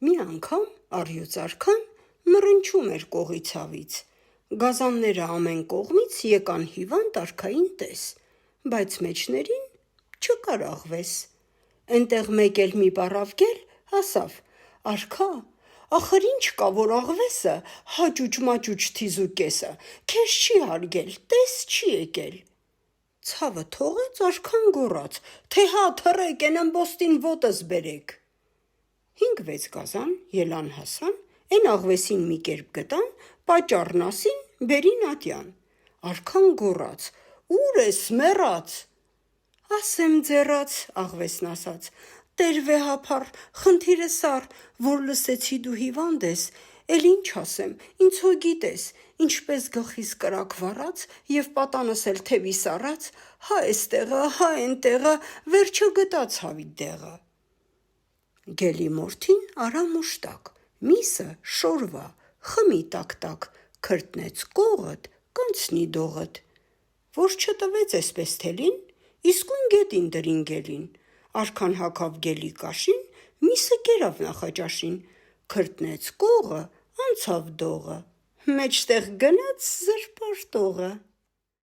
Մի անգամ առյուծ արքան մռնչում էր կողի ցավից, գազանները ամեն կողմից եկան հիվանդ արքային պես, բայց մեջներին չկար աղվես, էնտեղ մեկ էլ մի պառավկել ասավ. «Արքա, ախր ինչ կա, որ աղվեսը հաճուճ-մաճուճ թիզուկեսը քեզ չի հարգել, տես չի եկել»։ Ցավը թողեց, արքան գոռաց, թե հա թռեք, էն ըմբոստին ոտս բերեք։ 5-6 գազան ելան հասան, էն աղվեսին մի կերպ գտան, պատճառն ասին, բերին ատյան։ Արքան գոռաց. «Ուր ես, մեռած»։ «Ասեմ ձեռաց», աղվեսն ասաց, «տեր-վեհափառ, խնդիրը սառ, որ լսեցի դու հիվանդ ես, էլ ինչ ասեմ, ինձ հո գիտես, ինչպես գլխիս կրակ վառած և պատանս էլ թևիս առած, հա էստեղը, հա էնտեղը, վերջը գտա ցավիդ դեղը»։ Գելի մորթին արա մուշտակ, միսը շորվա, խմի տակ-տակ, քրտնեց կողըդ, կանցնի դողըդ։ Որ չտվեց էսպես թելին, իսկույն գետին դրին-գելին, արքան հագավ գելի կաշին, միսը կերավ նախաճաշին, քրտնեց կողը, անցավ դողը, մեջտեղ գնաց զրպարտողը։